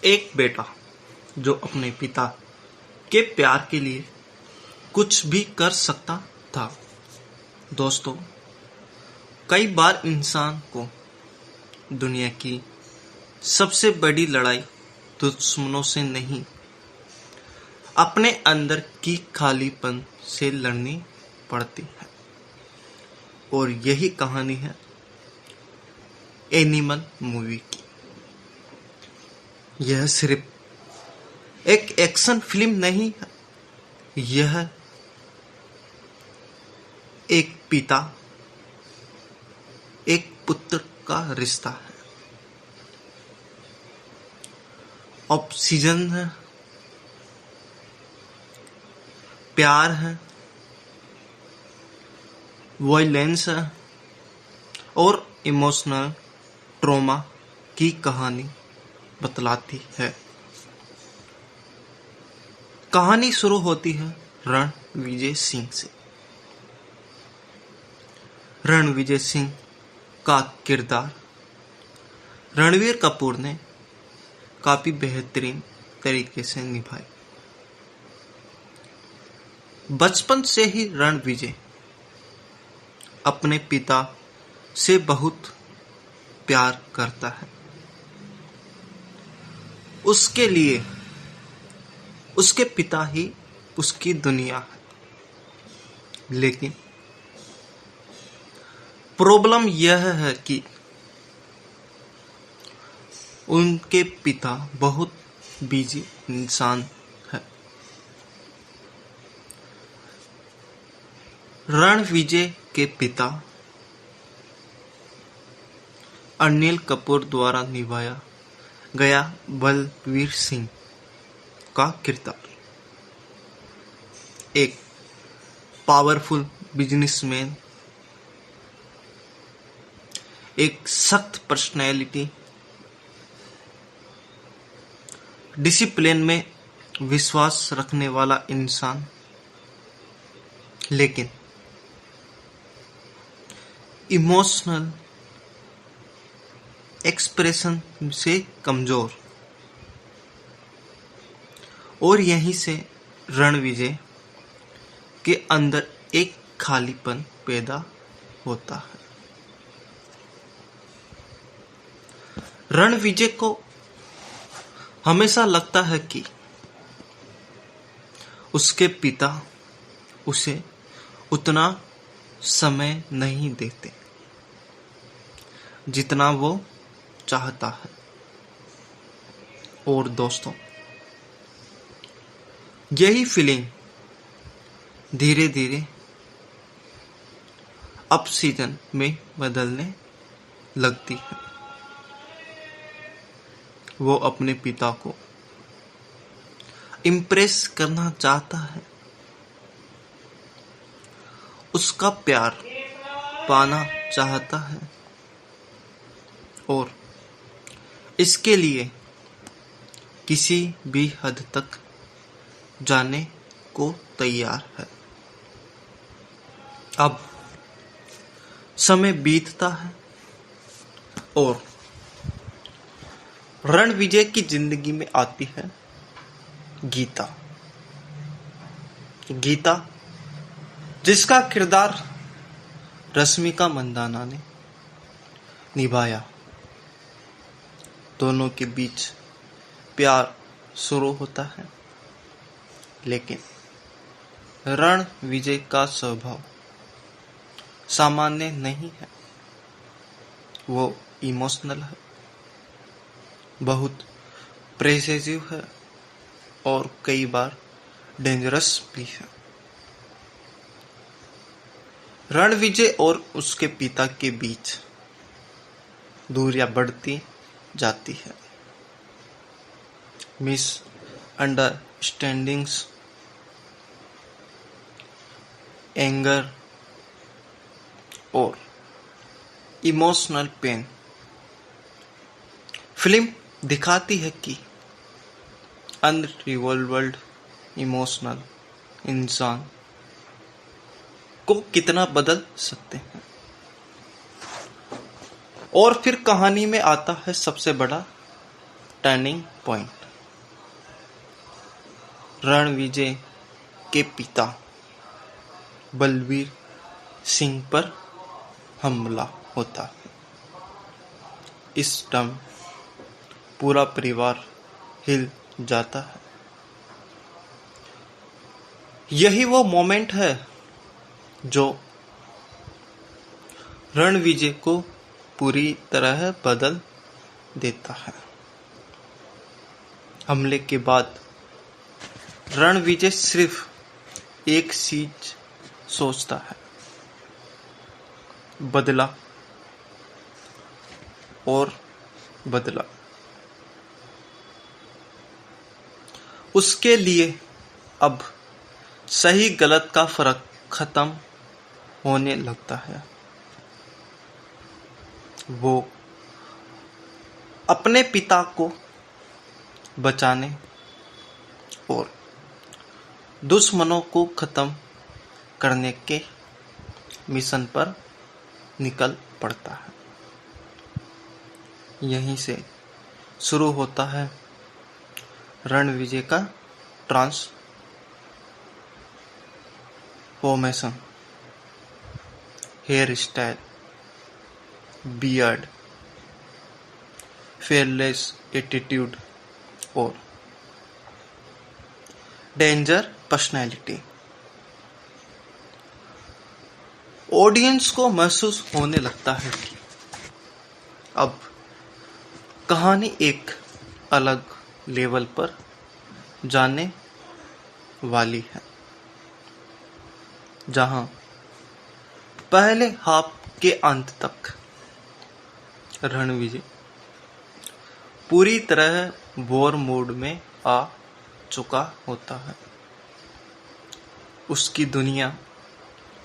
एक बेटा जो अपने पिता के प्यार के लिए कुछ भी कर सकता था। दोस्तों, कई बार इंसान को दुनिया की सबसे बड़ी लड़ाई दुश्मनों से नहीं, अपने अंदर की खालीपन से लड़नी पड़ती है। और यही कहानी है एनिमल मूवी की। यह सिर्फ एक एक्शन फिल्म नहीं है, यह एक पिता एक पुत्र का रिश्ता है। ऑक्सीजन है, प्यार है, वायलेंस है और इमोशनल ट्रॉमा की कहानी बतलाती है। कहानी शुरू होती है रणविजय सिंह से। रणविजय सिंह का किरदार रणबीर कपूर ने काफी बेहतरीन तरीके से निभाया। बचपन से ही रणविजय अपने पिता से बहुत प्यार करता है। उसके लिए उसके पिता ही उसकी दुनिया है। लेकिन प्रॉब्लम यह है कि उनके पिता बहुत बिजी इंसान है। रणविजय के पिता अनिल कपूर द्वारा निभाया गया बलवीर सिंह का किरदार एक पावरफुल बिजनेसमैन, एक सख्त पर्सनैलिटी, डिसिप्लिन में विश्वास रखने वाला इंसान, लेकिन इमोशनल एक्सप्रेशन से कमजोर। और यहीं से रणविजय के अंदर एक खालीपन पैदा होता है। रणविजय को हमेशा लगता है कि उसके पिता उसे उतना समय नहीं देते जितना वो चाहता है। और दोस्तों, यही फीलिंग धीरे धीरे अप सीजन में बदलने लगती है। वो अपने पिता को इम्प्रेस करना चाहता है, उसका प्यार पाना चाहता है और इसके लिए किसी भी हद तक जाने को तैयार है। अब समय बीतता है और रणविजय की जिंदगी में आती है गीता। गीता जिसका किरदार रश्मिका मंदाना ने निभाया। दोनों के बीच प्यार शुरू होता है, लेकिन रणविजय का स्वभाव सामान्य नहीं है। वो इमोशनल है, बहुत प्रेसेसिव है और कई बार डेंजरस भी है। रणविजय और उसके पिता के बीच दूरियां बढ़ती जाती है। मिस अंडरस्टैंडिंग्स, एंगर और इमोशनल पेन। फिल्म दिखाती है कि अनरिवॉल्व्ड इमोशनल इंसान को कितना बदल सकते हैं। और फिर कहानी में आता है सबसे बड़ा टर्निंग पॉइंट। रणविजय के पिता बलबीर सिंह पर हमला होता है। इस टाइम पूरा परिवार हिल जाता है। यही वो मोमेंट है जो रणविजय को पूरी तरह बदल देता है। हमले के बाद रणविजय सिर्फ एक चीज सोचता है, बदला और बदला। उसके लिए अब सही गलत का फर्क खत्म होने लगता है। वो अपने पिता को बचाने और दुश्मनों को खत्म करने के मिशन पर निकल पड़ता है। यहीं से शुरू होता है रणविजय का transformation. Hair style, beard, fearless attitude और डेंजर पर्सनैलिटी। ऑडियंस को महसूस होने लगता है कि अब कहानी एक अलग लेवल पर जाने वाली है, जहां पहले हाफ के अंत तक रणविजय पूरी तरह वॉर मोड में आ चुका होता है। उसकी दुनिया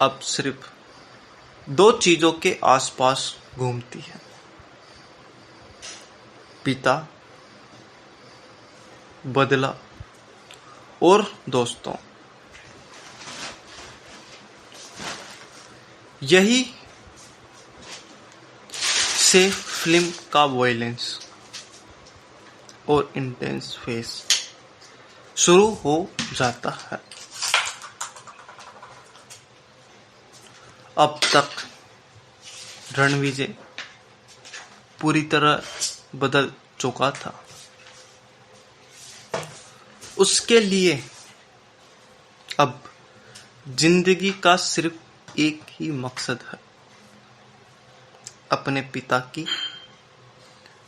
अब सिर्फ दो चीजों के आसपास घूमती है, पिता, बदला और दोस्तों। यही से फिल्म का वायलेंस और इंटेंस फेस शुरू हो जाता है। अब तक रणविजय पूरी तरह बदल चुका था। उसके लिए अब जिंदगी का सिर्फ एक ही मकसद है, अपने पिता की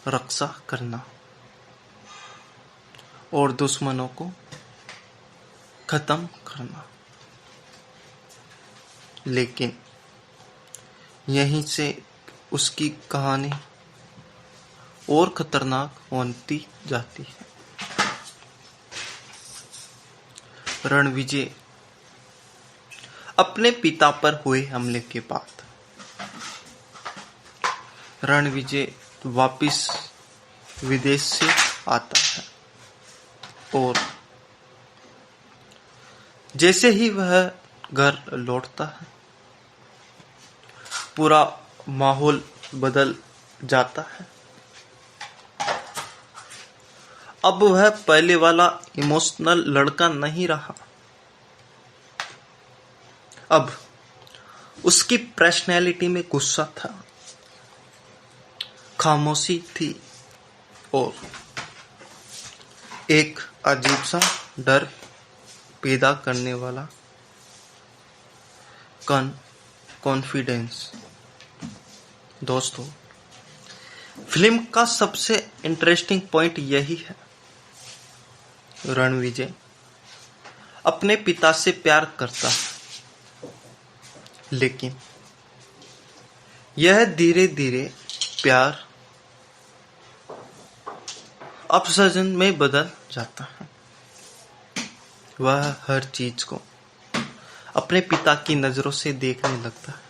रक्षा करना और दुश्मनों को खत्म करना। लेकिन यहीं से उसकी कहानी और खतरनाक होती जाती है। रणविजय अपने पिता पर हुए हमले के बाद रणविजय वापिस विदेश से आता है और जैसे ही वह घर लौटता है, पूरा माहौल बदल जाता है। अब वह पहले वाला इमोशनल लड़का नहीं रहा। अब उसकी पर्सनैलिटी में गुस्सा था, खामोशी थी और एक अजीब सा डर पैदा करने वाला कॉन्फिडेंस। दोस्तों, फिल्म का सबसे इंटरेस्टिंग पॉइंट यही है, रणविजय अपने पिता से प्यार करता है, लेकिन यह धीरे धीरे प्यार अपसजन में बदल जाता है। वह हर चीज को अपने पिता की नजरों से देखने लगता है।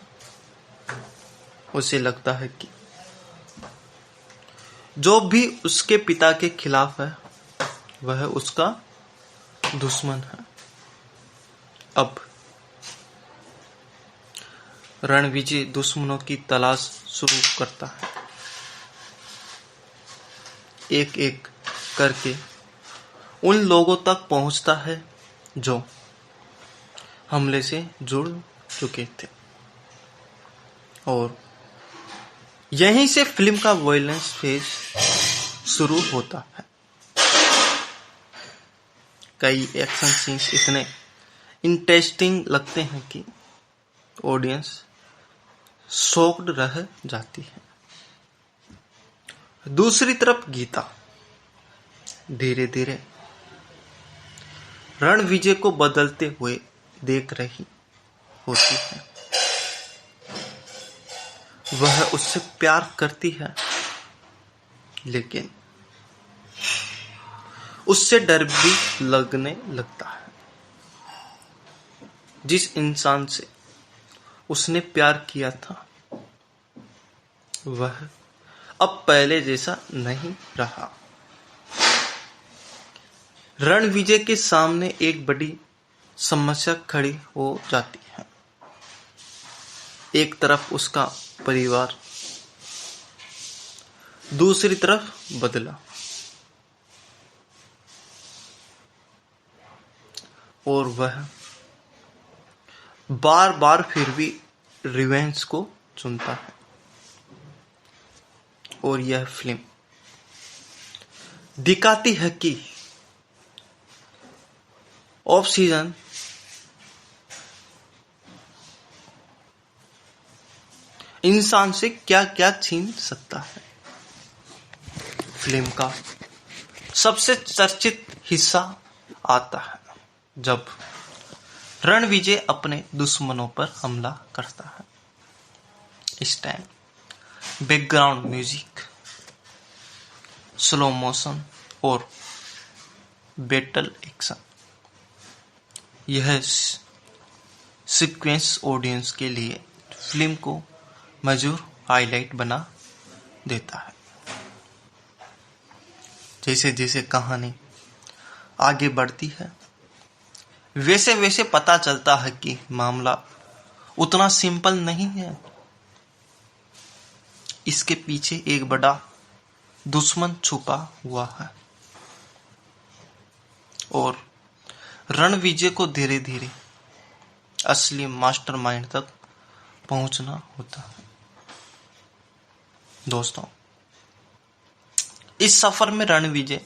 उसे लगता है कि जो भी उसके पिता के खिलाफ है वह उसका दुश्मन है। अब रणविजय दुश्मनों की तलाश शुरू करता है, एक एक करके उन लोगों तक पहुंचता है जो हमले से जुड़ चुके थे, और यहीं से फिल्म का वायलेंस फेज शुरू होता है। कई एक्शन सीन्स इतने इंटरेस्टिंग लगते हैं कि ऑडियंस शॉक्ड रह जाती है। दूसरी तरफ गीता धीरे धीरे रणविजय को बदलते हुए देख रही होती है। वह उससे प्यार करती है, लेकिन उससे डर भी लगने लगता है। जिस इंसान से उसने प्यार किया था वह अब पहले जैसा नहीं रहा। रणविजय के सामने एक बड़ी समस्या खड़ी हो जाती है। एक तरफ उसका परिवार, दूसरी तरफ बदला, और वह बार बार फिर भी रिवेंज को चुनता है। और यह फिल्म दिखाती है कि ऑफ सीजन इंसान से क्या क्या छीन सकता है। फिल्म का सबसे चर्चित हिस्सा आता है जब रणविजय अपने दुश्मनों पर हमला करता है। इस time background music, slow motion और बैटल एक्शन, यह सीक्वेंस ऑडियंस के लिए फिल्म को मजबूत हाईलाइट बना देता है। जैसे जैसे कहानी आगे बढ़ती है वैसे वैसे पता चलता है कि मामला उतना सिंपल नहीं है। इसके पीछे एक बड़ा दुश्मन छुपा हुआ है, और रणविजय को धीरे धीरे असली मास्टरमाइंड तक पहुंचना होता है। दोस्तों, इस सफर में रणविजय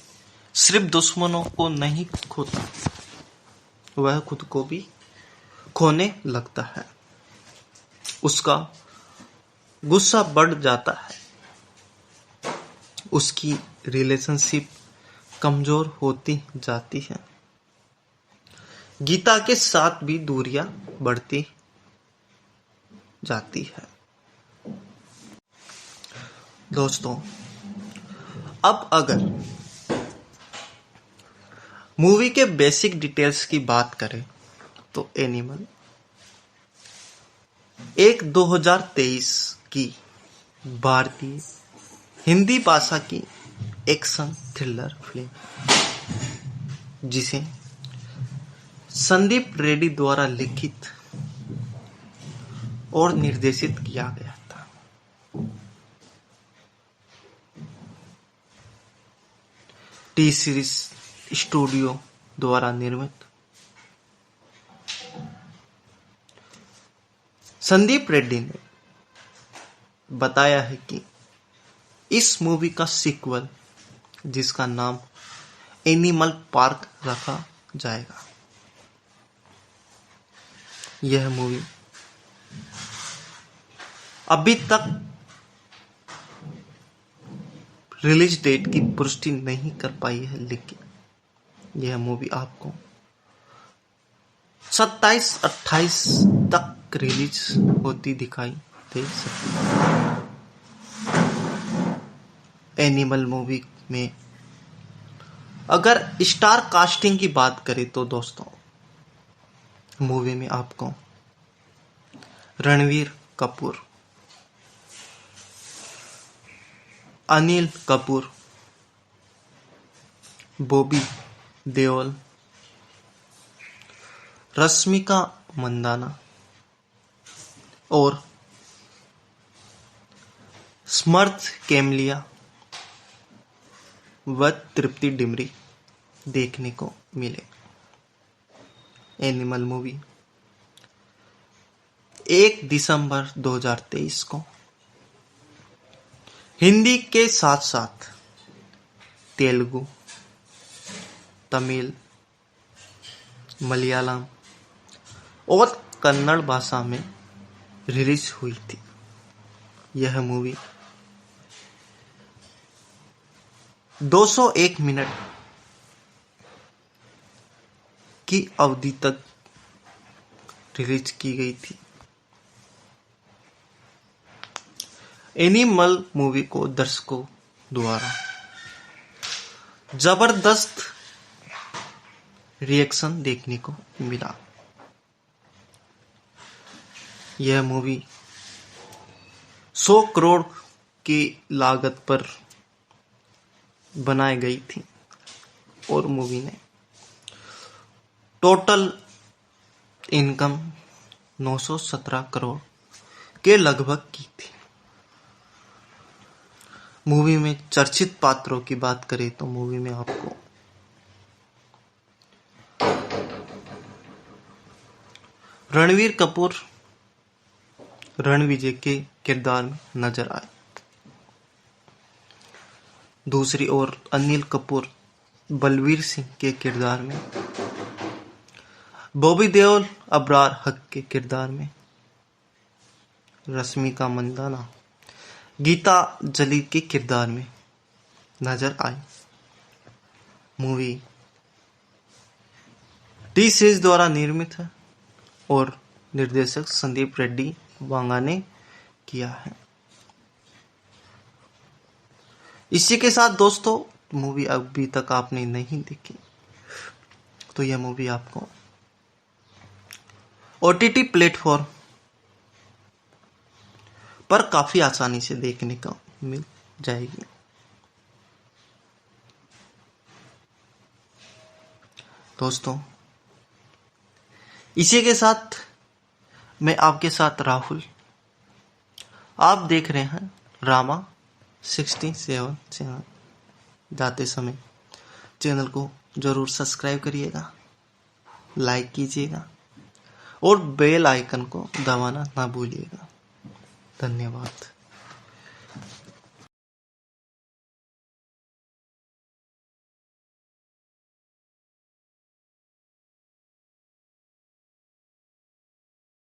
सिर्फ दुश्मनों को नहीं खोता, वह खुद को भी खोने लगता है। उसका गुस्सा बढ़ जाता है, उसकी रिलेशनशिप कमजोर होती जाती है, गीता के साथ भी दूरियां बढ़ती जाती है। दोस्तों, अब अगर मूवी के बेसिक डिटेल्स की बात करें तो एनिमल एक 2023 की भारतीय हिंदी भाषा की एक्शन थ्रिलर फिल्म, जिसे संदीप रेड्डी द्वारा लिखित और निर्देशित किया गया था। टी सीरीज स्टूडियो द्वारा निर्मित। संदीप रेड्डी ने बताया है कि इस मूवी का सीक्वल, जिसका नाम एनिमल पार्क रखा जाएगा, यह मूवी अभी तक रिलीज डेट की पुष्टि नहीं कर पाई है, लेकिन यह मूवी आपको 27-28 तक रिलीज होती दिखाई दे सकती है। एनिमल मूवी में अगर स्टार कास्टिंग की बात करें तो दोस्तों, मूवी में आपको रणवीर कपूर, अनिल कपूर, बॉबी देओल, रश्मिका मंदाना और समर्थ केमलिया व तृप्ति डिमरी देखने को मिले। एनिमल मूवी 1 दिसंबर 2023 को हिंदी के साथ साथ तेलुगु, तमिल, मलयालम और कन्नड़ भाषा में रिलीज हुई थी। यह मूवी 201 मिनट की अवधि तक रिलीज की गई थी। एनिमल मूवी को दर्शकों द्वारा जबरदस्त रिएक्शन देखने को मिला। यह मूवी 100 करोड़ की लागत पर बनाई गई थी और मूवी ने टोटल इनकम 917 करोड़ के लगभग की थी। मूवी में चर्चित पात्रों की बात करें तो मूवी में आपको रणवीर कपूर रणविजय के किरदार में नजर आए। दूसरी ओर अनिल कपूर बलवीर सिंह के किरदार में, बॉबी देओल अबरार हक के किरदार में, रश्मिका मंदाना गीता जली के किरदार में नजर आई। मूवी टी सीरीज द्वारा निर्मित है और निर्देशक संदीप रेड्डी वांगा ने किया है। इसी के साथ दोस्तों, मूवी अभी तक आपने नहीं देखी तो यह मूवी आपको ओटीटी प्लेटफॉर्म पर काफी आसानी से देखने को मिल जाएगी। दोस्तों, इसी के साथ मैं आपके साथ राहुल, आप देख रहे हैं रामा 67 चैनल। जाते समय चैनल को जरूर सब्सक्राइब करिएगा, लाइक कीजिएगा और बेल आइकन को दबाना ना भूलिएगा। धन्यवाद।